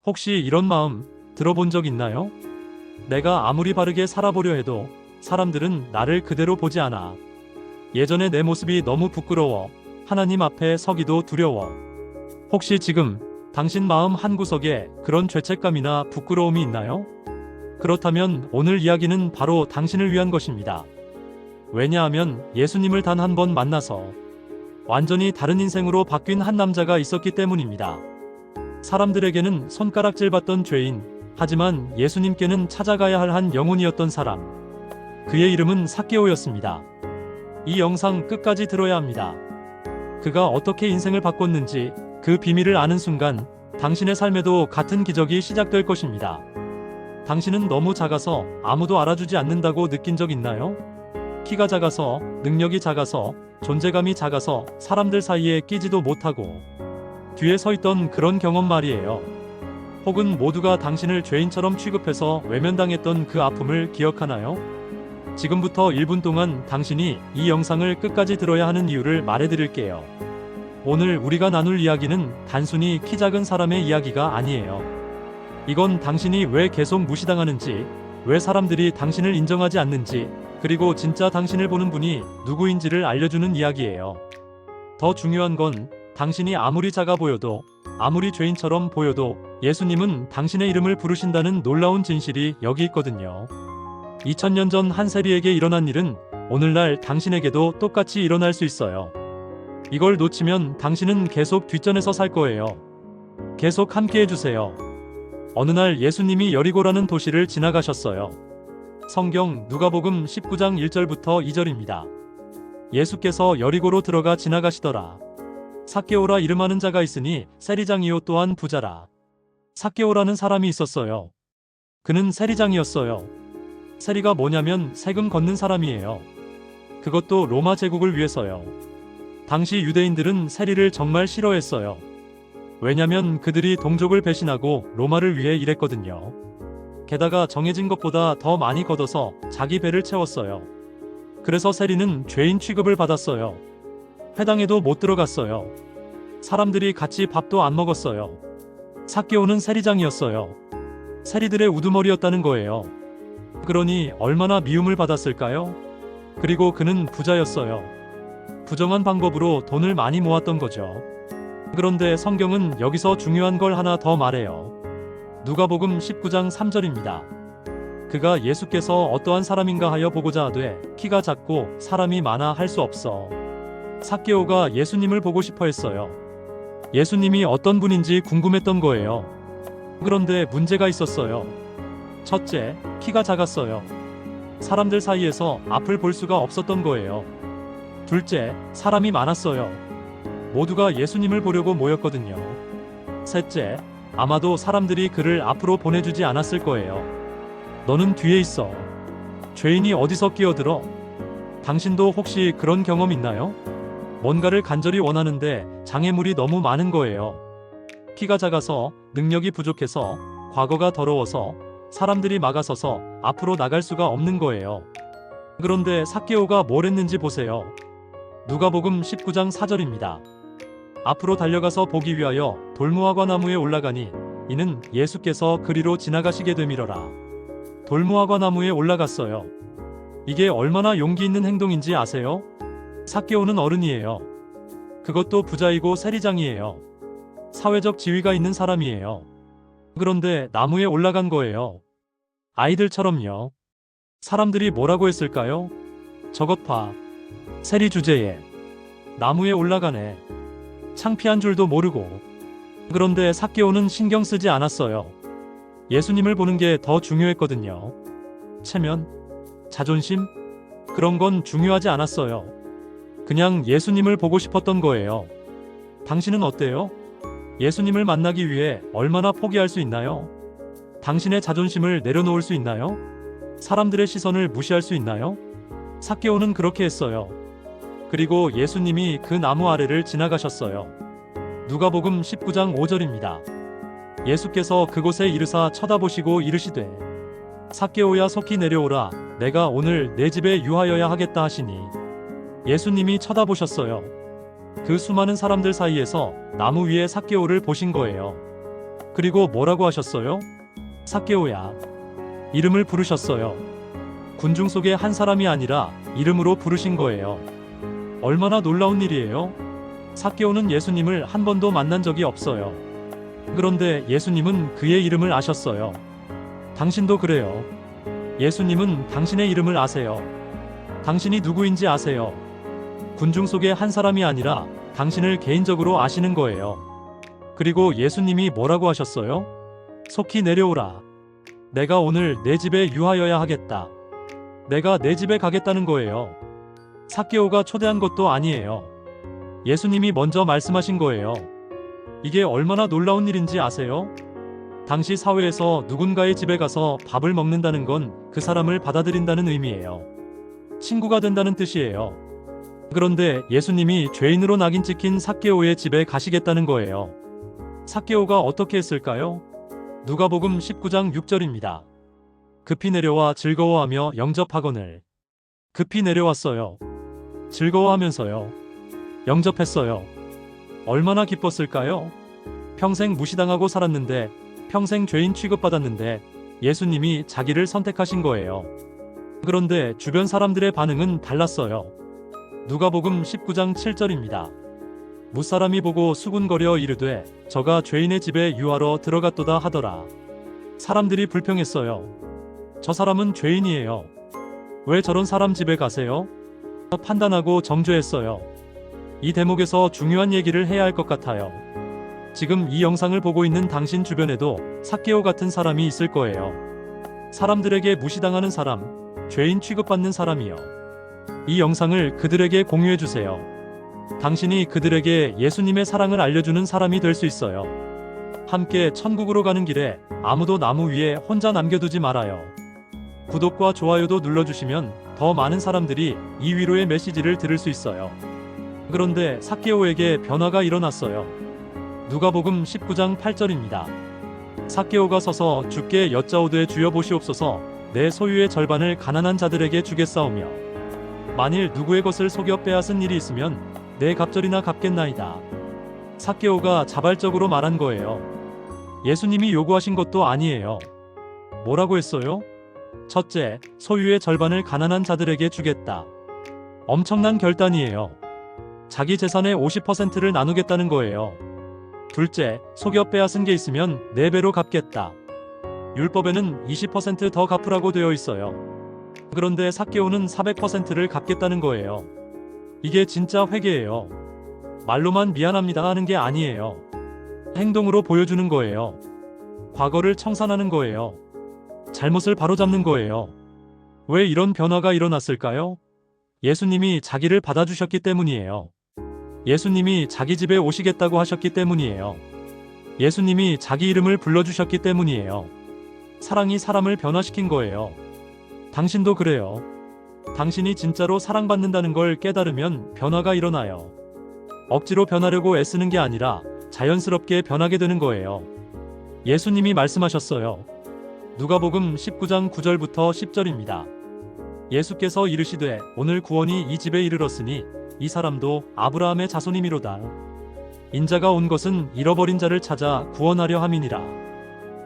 혹시 이런 마음 들어본 적 있나요? 내가 아무리 바르게 살아보려 해도 사람들은 나를 그대로 보지 않아. 예전에 내 모습이 너무 부끄러워 하나님 앞에 서기도 두려워. 혹시 지금 당신 마음 한구석에 그런 죄책감이나 부끄러움이 있나요? 그렇다면 오늘 이야기는 바로 당신을 위한 것입니다. 왜냐하면 예수님을 단 한 번 만나서 완전히 다른 인생으로 바뀐 한 남자가 있었기 때문입니다. 사람들에게는 손가락질 받던 죄인, 하지만 예수님께는 찾아가야 할 한 영혼이었던 사람. 그의 이름은 삭개오였습니다. 이 영상 끝까지 들어야 합니다. 그가 어떻게 인생을 바꿨는지 그 비밀을 아는 순간 당신의 삶에도 같은 기적이 시작될 것입니다. 당신은 너무 작아서 아무도 알아주지 않는다고 느낀 적 있나요? 키가 작아서, 능력이 작아서, 존재감이 작아서 사람들 사이에 끼지도 못하고 뒤에 서 있던 그런 경험 말이에요. 혹은 모두가 당신을 죄인처럼 취급해서 외면당했던 그 아픔을 기억하나요? 지금부터 1분 동안 당신이 이 영상을 끝까지 들어야 하는 이유를 말해드릴게요. 오늘 우리가 나눌 이야기는 단순히 키 작은 사람의 이야기가 아니에요. 이건 당신이 왜 계속 무시당하는지, 왜 사람들이 당신을 인정하지 않는지, 그리고 진짜 당신을 보는 분이 누구인지를 알려주는 이야기예요. 더 중요한 건 당신이 아무리 작아 보여도, 아무리 죄인처럼 보여도 예수님은 당신의 이름을 부르신다는 놀라운 진실이 여기 있거든요. 2000년 전 한 세리에게 일어난 일은 오늘날 당신에게도 똑같이 일어날 수 있어요. 이걸 놓치면 당신은 계속 뒷전에서 살 거예요. 계속 함께 해주세요. 어느 날 예수님이 여리고라는 도시를 지나가셨어요. 성경 누가복음 19장 1절부터 2절입니다. 예수께서 여리고로 들어가 지나가시더라. 삭개오라 이름하는 자가 있으니 세리장이요 또한 부자라. 삭개오라는 사람이 있었어요. 그는 세리장이었어요. 세리가 뭐냐면 세금 걷는 사람이에요. 그것도 로마 제국을 위해서요. 당시 유대인들은 세리를 정말 싫어했어요. 왜냐면 그들이 동족을 배신하고 로마를 위해 일했거든요. 게다가 정해진 것보다 더 많이 걷어서 자기 배를 채웠어요. 그래서 세리는 죄인 취급을 받았어요. 회당에도 못 들어갔어요. 사람들이 같이 밥도 안 먹었어요. 삭개오는 세리장이었어요. 세리들의 우두머리였다는 거예요. 그러니 얼마나 미움을 받았을까요? 그리고 그는 부자였어요. 부정한 방법으로 돈을 많이 모았던 거죠. 그런데 성경은 여기서 중요한 걸 하나 더 말해요. 누가복음 19장 3절입니다. 그가 예수께서 어떠한 사람인가 하여 보고자 하되 키가 작고 사람이 많아 할 수 없어. 삭개오가 예수님을 보고 싶어 했어요. 예수님이 어떤 분인지 궁금했던 거예요. 그런데 문제가 있었어요. 첫째, 키가 작았어요. 사람들 사이에서 앞을 볼 수가 없었던 거예요. 둘째, 사람이 많았어요. 모두가 예수님을 보려고 모였거든요. 셋째, 아마도 사람들이 그를 앞으로 보내주지 않았을 거예요. 너는 뒤에 있어. 죄인이 어디서 끼어들어? 당신도 혹시 그런 경험 있나요? 뭔가를 간절히 원하는데 장애물이 너무 많은 거예요. 키가 작아서, 능력이 부족해서, 과거가 더러워서, 사람들이 막아서서 앞으로 나갈 수가 없는 거예요. 그런데 삭개오가 뭘 했는지 보세요. 누가복음 19장 4절입니다. 앞으로 달려가서 보기 위하여 돌무화과 나무에 올라가니 이는 예수께서 그리로 지나가시게 되밀어라. 돌무화과 나무에 올라갔어요. 이게 얼마나 용기 있는 행동인지 아세요? 삭개오는 어른이에요. 그것도 부자이고 세리장이에요. 사회적 지위가 있는 사람이에요. 그런데 나무에 올라간 거예요. 아이들처럼요. 사람들이 뭐라고 했을까요? 저것 봐. 세리 주제에 나무에 올라가네. 창피한 줄도 모르고. 그런데 삭개오는 신경 쓰지 않았어요. 예수님을 보는 게 더 중요했거든요. 체면, 자존심, 그런 건 중요하지 않았어요. 그냥 예수님을 보고 싶었던 거예요. 당신은 어때요? 예수님을 만나기 위해 얼마나 포기할 수 있나요? 당신의 자존심을 내려놓을 수 있나요? 사람들의 시선을 무시할 수 있나요? 삭개오는 그렇게 했어요. 그리고 예수님이 그 나무 아래를 지나가셨어요. 누가복음 19장 5절입니다. 예수께서 그곳에 이르사 쳐다보시고 이르시되 삭개오야 속히 내려오라. 내가 오늘 내 집에 유하여야 하겠다 하시니 예수님이 쳐다보셨어요. 그 수많은 사람들 사이에서 나무 위에 삭개오를 보신 거예요. 그리고 뭐라고 하셨어요? 삭개오야. 이름을 부르셨어요. 군중 속의 한 사람이 아니라 이름으로 부르신 거예요. 얼마나 놀라운 일이에요? 삭개오는 예수님을 한 번도 만난 적이 없어요. 그런데 예수님은 그의 이름을 아셨어요. 당신도 그래요. 예수님은 당신의 이름을 아세요. 당신이 누구인지 아세요. 군중 속의 한 사람이 아니라 당신을 개인적으로 아시는 거예요. 그리고 예수님이 뭐라고 하셨어요? 속히 내려오라. 내가 오늘 내 집에 유하여야 하겠다. 내가 내 집에 가겠다는 거예요. 삭개오가 초대한 것도 아니에요. 예수님이 먼저 말씀하신 거예요. 이게 얼마나 놀라운 일인지 아세요? 당시 사회에서 누군가의 집에 가서 밥을 먹는다는 건 그 사람을 받아들인다는 의미예요. 친구가 된다는 뜻이에요. 그런데 예수님이 죄인으로 낙인 찍힌 삭개오의 집에 가시겠다는 거예요. 삭개오가 어떻게 했을까요? 누가복음 19장 6절입니다. 급히 내려와 즐거워하며 영접하거늘. 급히 내려왔어요. 즐거워하면서요. 영접했어요. 얼마나 기뻤을까요? 평생 무시당하고 살았는데, 평생 죄인 취급받았는데 예수님이 자기를 선택하신 거예요. 그런데 주변 사람들의 반응은 달랐어요. 누가복음 19장 7절입니다. 무사람이 보고 수군거려 이르되 저가 죄인의 집에 유하러 들어갔도다 하더라. 사람들이 불평했어요. 저 사람은 죄인이에요. 왜 저런 사람 집에 가세요? 판단하고 정죄했어요. 이 대목에서 중요한 얘기를 해야 할 것 같아요. 지금 이 영상을 보고 있는 당신 주변에도 삭개오 같은 사람이 있을 거예요. 사람들에게 무시당하는 사람, 죄인 취급받는 사람이요. 이 영상을 그들에게 공유해 주세요. 당신이 그들에게 예수님의 사랑을 알려주는 사람이 될 수 있어요. 함께 천국으로 가는 길에 아무도 나무 위에 혼자 남겨두지 말아요. 구독과 좋아요도 눌러주시면 더 많은 사람들이 이 위로의 메시지를 들을 수 있어요. 그런데 삭개오에게 변화가 일어났어요. 누가복음 19장 8절입니다. 삭개오가 서서 주께 여짜오되 주여 보시옵소서 내 소유의 절반을 가난한 자들에게 주겠사오며 만일 누구의 것을 속여 빼앗은 일이 있으면 내 갑절이나 갚겠나이다. 삭개오가 자발적으로 말한 거예요. 예수님이 요구하신 것도 아니에요. 뭐라고 했어요? 첫째, 소유의 절반을 가난한 자들에게 주겠다. 엄청난 결단이에요. 자기 재산의 50%를 나누겠다는 거예요. 둘째, 속여 빼앗은 게 있으면 4배로 갚겠다. 율법에는 20% 더 갚으라고 되어 있어요. 그런데 삭개오는 400%를 갚겠다는 거예요. 이게 진짜 회개예요. 말로만 미안합니다 하는 게 아니에요. 행동으로 보여주는 거예요. 과거를 청산하는 거예요. 잘못을 바로잡는 거예요. 왜 이런 변화가 일어났을까요? 예수님이 자기를 받아주셨기 때문이에요. 예수님이 자기 집에 오시겠다고 하셨기 때문이에요. 예수님이 자기 이름을 불러주셨기 때문이에요. 사랑이 사람을 변화시킨 거예요. 당신도 그래요. 당신이 진짜로 사랑받는다는 걸 깨달으면 변화가 일어나요. 억지로 변하려고 애쓰는 게 아니라 자연스럽게 변하게 되는 거예요. 예수님이 말씀하셨어요. 누가복음 19장 9절부터 10절입니다. 예수께서 이르시되 오늘 구원이 이 집에 이르렀으니 이 사람도 아브라함의 자손이미로다. 인자가 온 것은 잃어버린 자를 찾아 구원하려 함이니라.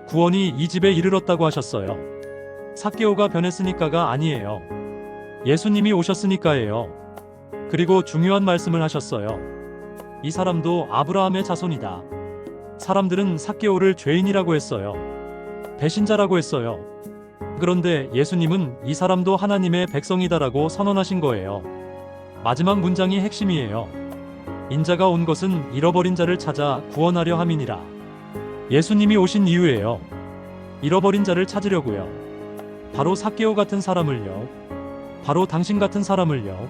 구원이 이 집에 이르렀다고 하셨어요. 삭개오가 변했으니까가 아니에요. 예수님이 오셨으니까예요. 그리고 중요한 말씀을 하셨어요. 이 사람도 아브라함의 자손이다. 사람들은 삭개오를 죄인이라고 했어요. 배신자라고 했어요. 그런데 예수님은 이 사람도 하나님의 백성이다라고 선언하신 거예요. 마지막 문장이 핵심이에요. 인자가 온 것은 잃어버린 자를 찾아 구원하려 함이니라. 예수님이 오신 이유예요. 잃어버린 자를 찾으려고요. 바로 삭개오 같은 사람을요. 바로 당신 같은 사람을요.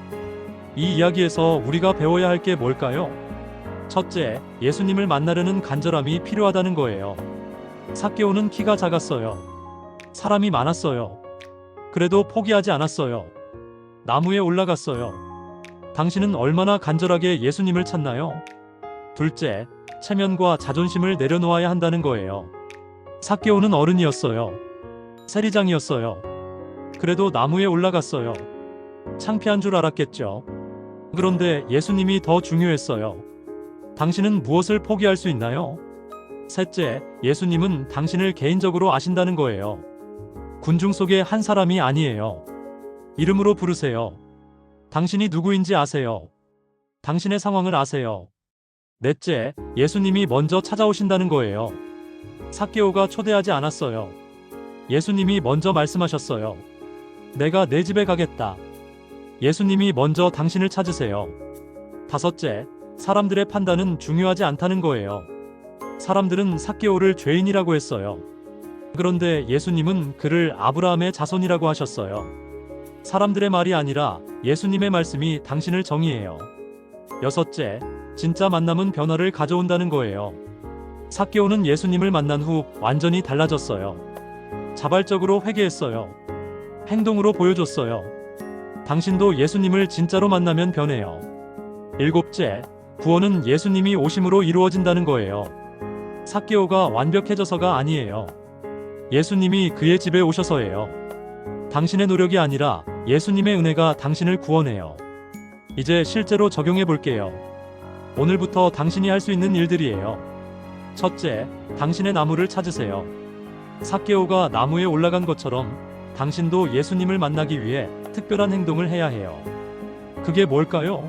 이 이야기에서 우리가 배워야 할 게 뭘까요? 첫째, 예수님을 만나려는 간절함이 필요하다는 거예요. 삭개오는 키가 작았어요. 사람이 많았어요. 그래도 포기하지 않았어요. 나무에 올라갔어요. 당신은 얼마나 간절하게 예수님을 찾나요? 둘째, 체면과 자존심을 내려놓아야 한다는 거예요. 삭개오는 어른이었어요. 세리장이었어요. 그래도 나무에 올라갔어요. 창피한 줄 알았겠죠. 그런데 예수님이 더 중요했어요. 당신은 무엇을 포기할 수 있나요? 셋째, 예수님은 당신을 개인적으로 아신다는 거예요. 군중 속의 한 사람이 아니에요. 이름으로 부르세요. 당신이 누구인지 아세요. 당신의 상황을 아세요. 넷째, 예수님이 먼저 찾아오신다는 거예요. 삭개오가 초대하지 않았어요. 예수님이 먼저 말씀하셨어요. 내가 내 집에 가겠다. 예수님이 먼저 당신을 찾으세요. 다섯째, 사람들의 판단은 중요하지 않다는 거예요. 사람들은 삭개오를 죄인이라고 했어요. 그런데 예수님은 그를 아브라함의 자손이라고 하셨어요. 사람들의 말이 아니라 예수님의 말씀이 당신을 정의해요. 여섯째, 진짜 만남은 변화를 가져온다는 거예요. 삭개오는 예수님을 만난 후 완전히 달라졌어요. 자발적으로 회개했어요. 행동으로 보여줬어요. 당신도 예수님을 진짜로 만나면 변해요. 일곱째, 구원은 예수님이 오심으로 이루어진다는 거예요. 삭개오가 완벽해져서가 아니에요. 예수님이 그의 집에 오셔서예요. 당신의 노력이 아니라 예수님의 은혜가 당신을 구원해요. 이제 실제로 적용해 볼게요. 오늘부터 당신이 할 수 있는 일들이에요. 첫째, 당신의 나무를 찾으세요. 삭개오가 나무에 올라간 것처럼 당신도 예수님을 만나기 위해 특별한 행동을 해야 해요. 그게 뭘까요?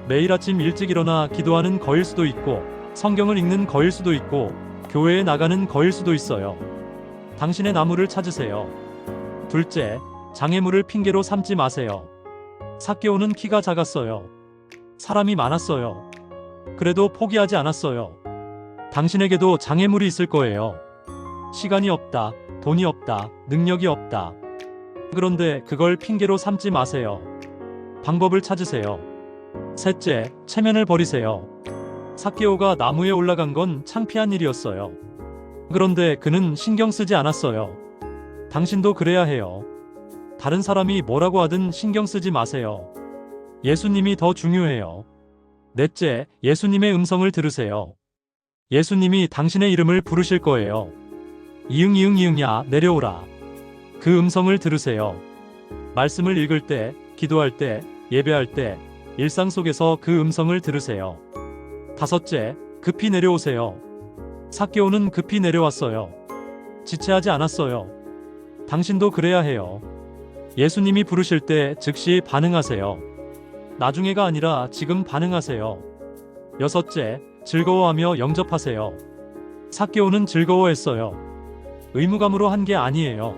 매일 아침 일찍 일어나 기도하는 거일 수도 있고, 성경을 읽는 거일 수도 있고, 교회에 나가는 거일 수도 있어요. 당신의 나무를 찾으세요. 둘째, 장애물을 핑계로 삼지 마세요. 삭개오는 키가 작았어요. 사람이 많았어요. 그래도 포기하지 않았어요. 당신에게도 장애물이 있을 거예요. 시간이 없다, 돈이 없다, 능력이 없다. 그런데 그걸 핑계로 삼지 마세요. 방법을 찾으세요. 셋째, 체면을 버리세요. 삭개오가 나무에 올라간 건 창피한 일이었어요. 그런데 그는 신경 쓰지 않았어요. 당신도 그래야 해요. 다른 사람이 뭐라고 하든 신경 쓰지 마세요. 예수님이 더 중요해요. 넷째, 예수님의 음성을 들으세요. 예수님이 당신의 이름을 부르실 거예요. 이응이응이응야 내려오라. 그 음성을 들으세요. 말씀을 읽을 때, 기도할 때, 예배할 때, 일상 속에서 그 음성을 들으세요. 다섯째, 급히 내려오세요. 삭개오는 급히 내려왔어요. 지체하지 않았어요. 당신도 그래야 해요. 예수님이 부르실 때 즉시 반응하세요. 나중에가 아니라 지금 반응하세요. 여섯째, 즐거워하며 영접하세요. 삭개오는 즐거워했어요. 의무감으로 한 게 아니에요.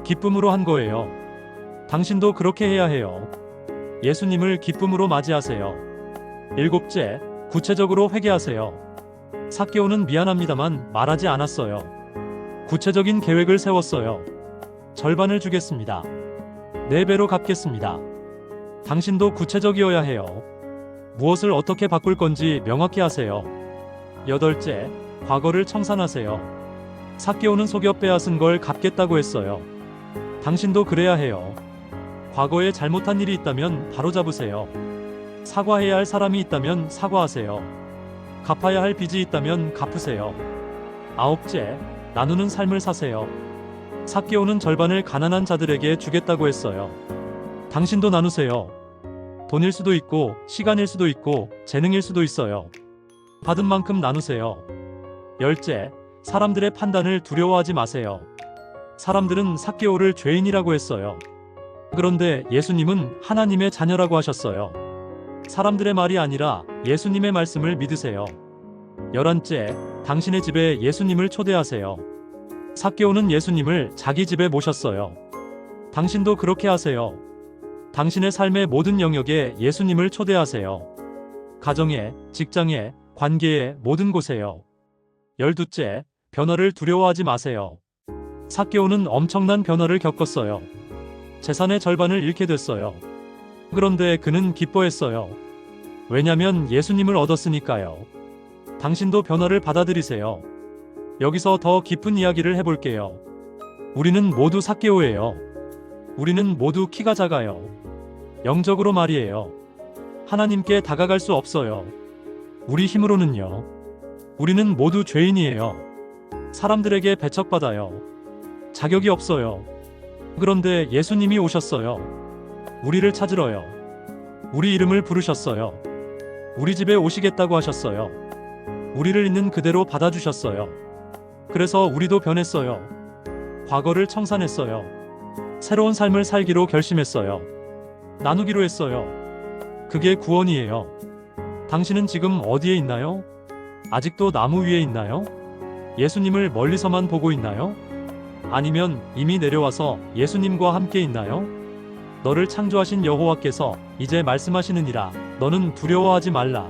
기쁨으로 한 거예요. 당신도 그렇게 해야 해요. 예수님을 기쁨으로 맞이하세요. 일곱째, 구체적으로 회개하세요. 삭개오는 미안합니다만 말하지 않았어요. 구체적인 계획을 세웠어요. 절반을 주겠습니다. 4배로 갚겠습니다. 당신도 구체적이어야 해요. 무엇을 어떻게 바꿀 건지 명확히 하세요. 여덟째, 과거를 청산하세요. 삭개오는 속여 빼앗은 걸 갚겠다고 했어요. 당신도 그래야 해요. 과거에 잘못한 일이 있다면 바로잡으세요. 사과해야 할 사람이 있다면 사과하세요. 갚아야 할 빚이 있다면 갚으세요. 아홉째, 나누는 삶을 사세요. 삭개오는 절반을 가난한 자들에게 주겠다고 했어요. 당신도 나누세요. 돈일 수도 있고, 시간일 수도 있고, 재능일 수도 있어요. 받은 만큼 나누세요. 열째, 사람들의 판단을 두려워하지 마세요. 사람들은 삭개오를 죄인이라고 했어요. 그런데 예수님은 하나님의 자녀라고 하셨어요. 사람들의 말이 아니라 예수님의 말씀을 믿으세요. 11째, 당신의 집에 예수님을 초대하세요. 삭개오는 예수님을 자기 집에 모셨어요. 당신도 그렇게 하세요. 당신의 삶의 모든 영역에 예수님을 초대하세요. 가정에, 직장에, 관계에, 모든 곳에요. 12째, 변화를 두려워하지 마세요. 삭개오는 엄청난 변화를 겪었어요. 재산의 절반을 잃게 됐어요. 그런데 그는 기뻐했어요. 왜냐면 예수님을 얻었으니까요. 당신도 변화를 받아들이세요. 여기서 더 깊은 이야기를 해볼게요. 우리는 모두 삭개오예요. 우리는 모두 키가 작아요. 영적으로 말이에요. 하나님께 다가갈 수 없어요. 우리 힘으로는요. 우리는 모두 죄인이에요. 사람들에게 배척받아요. 자격이 없어요. 그런데 예수님이 오셨어요. 우리를 찾으러요. 우리 이름을 부르셨어요. 우리 집에 오시겠다고 하셨어요. 우리를 있는 그대로 받아주셨어요. 그래서 우리도 변했어요. 과거를 청산했어요. 새로운 삶을 살기로 결심했어요. 나누기로 했어요. 그게 구원이에요. 당신은 지금 어디에 있나요? 아직도 나무 위에 있나요? 예수님을 멀리서만 보고 있나요? 아니면 이미 내려와서 예수님과 함께 있나요? 너를 창조하신 여호와께서 이제 말씀하시느니라. 너는 두려워하지 말라.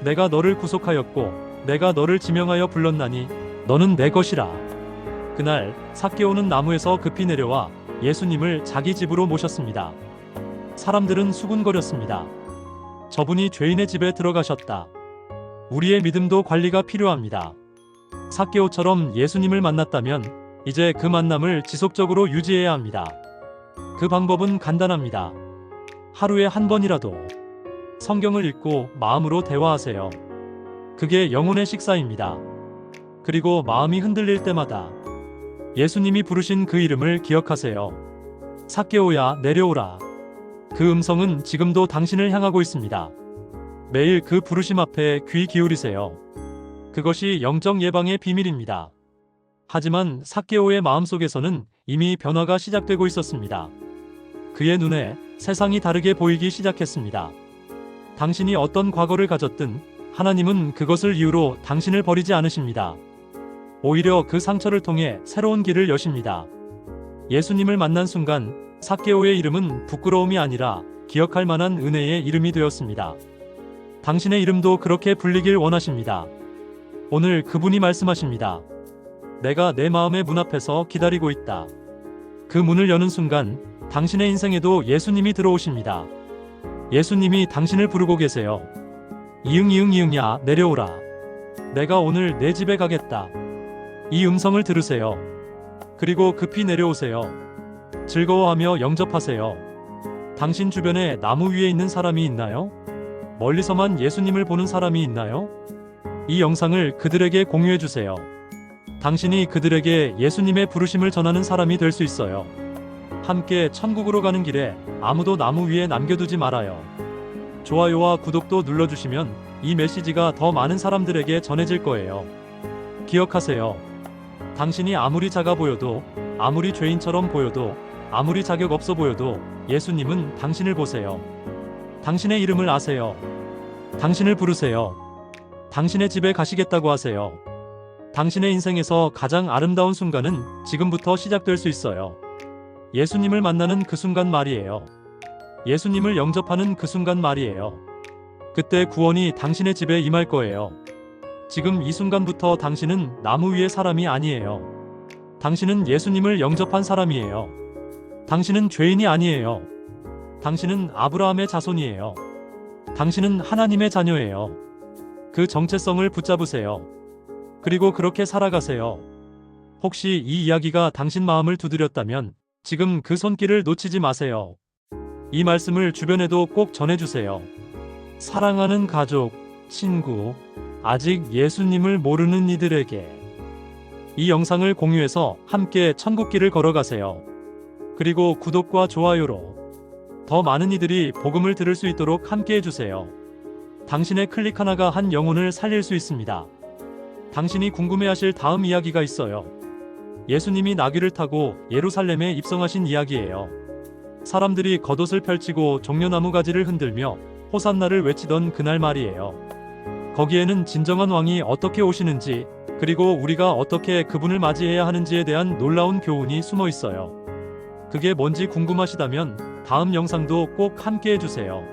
내가 너를 구속하였고 내가 너를 지명하여 불렀나니 너는 내 것이라. 그날 삭개오는 나무에서 급히 내려와 예수님을 자기 집으로 모셨습니다. 사람들은 수군거렸습니다. 저분이 죄인의 집에 들어가셨다. 우리의 믿음도 관리가 필요합니다. 삭개오처럼 예수님을 만났다면 이제 그 만남을 지속적으로 유지해야 합니다. 그 방법은 간단합니다. 하루에 한 번이라도 성경을 읽고 마음으로 대화하세요. 그게 영혼의 식사입니다. 그리고 마음이 흔들릴 때마다 예수님이 부르신 그 이름을 기억하세요. 삭개오야, 내려오라. 그 음성은 지금도 당신을 향하고 있습니다. 매일 그 부르심 앞에 귀 기울이세요. 그것이 영적 예방의 비밀입니다. 하지만 삭개오의 마음속에서는 이미 변화가 시작되고 있었습니다. 그의 눈에 세상이 다르게 보이기 시작했습니다. 당신이 어떤 과거를 가졌든 하나님은 그것을 이유로 당신을 버리지 않으십니다. 오히려 그 상처를 통해 새로운 길을 여십니다. 예수님을 만난 순간 삭개오의 이름은 부끄러움이 아니라 기억할 만한 은혜의 이름이 되었습니다. 당신의 이름도 그렇게 불리길 원하십니다. 오늘 그분이 말씀하십니다. 내가 내 마음의 문 앞에서 기다리고 있다. 그 문을 여는 순간 당신의 인생에도 예수님이 들어오십니다. 예수님이 당신을 부르고 계세요. 이응이응이응야, 내려오라. 내가 오늘 내 집에 가겠다. 이 음성을 들으세요. 그리고 급히 내려오세요. 즐거워하며 영접하세요. 당신 주변에 나무 위에 있는 사람이 있나요? 멀리서만 예수님을 보는 사람이 있나요? 이 영상을 그들에게 공유해 주세요. 당신이 그들에게 예수님의 부르심을 전하는 사람이 될 수 있어요. 함께 천국으로 가는 길에 아무도 나무 위에 남겨두지 말아요. 좋아요와 구독도 눌러주시면 이 메시지가 더 많은 사람들에게 전해질 거예요. 기억하세요. 당신이 아무리 작아 보여도, 아무리 죄인처럼 보여도, 아무리 자격 없어 보여도 예수님은 당신을 보세요. 당신의 이름을 아세요. 당신을 부르세요. 당신의 집에 가시겠다고 하세요. 당신의 인생에서 가장 아름다운 순간은 지금부터 시작될 수 있어요. 예수님을 만나는 그 순간 말이에요. 예수님을 영접하는 그 순간 말이에요. 그때 구원이 당신의 집에 임할 거예요. 지금 이 순간부터 당신은 나무 위의 사람이 아니에요. 당신은 예수님을 영접한 사람이에요. 당신은 죄인이 아니에요. 당신은 아브라함의 자손이에요. 당신은 하나님의 자녀예요. 그 정체성을 붙잡으세요. 그리고 그렇게 살아가세요. 혹시 이 이야기가 당신 마음을 두드렸다면 지금 그 손길을 놓치지 마세요. 이 말씀을 주변에도 꼭 전해주세요. 사랑하는 가족, 친구, 아직 예수님을 모르는 이들에게 이 영상을 공유해서 함께 천국길을 걸어가세요. 그리고 구독과 좋아요로 더 많은 이들이 복음을 들을 수 있도록 함께 해주세요. 당신의 클릭 하나가 한 영혼을 살릴 수 있습니다. 당신이 궁금해하실 다음 이야기가 있어요. 예수님이 나귀를 타고 예루살렘에 입성하신 이야기예요. 사람들이 겉옷을 펼치고 종려나무 가지를 흔들며 호산나를 외치던 그날 말이에요. 거기에는 진정한 왕이 어떻게 오시는지, 그리고 우리가 어떻게 그분을 맞이해야 하는지에 대한 놀라운 교훈이 숨어 있어요. 그게 뭔지 궁금하시다면 다음 영상도 꼭 함께 해주세요.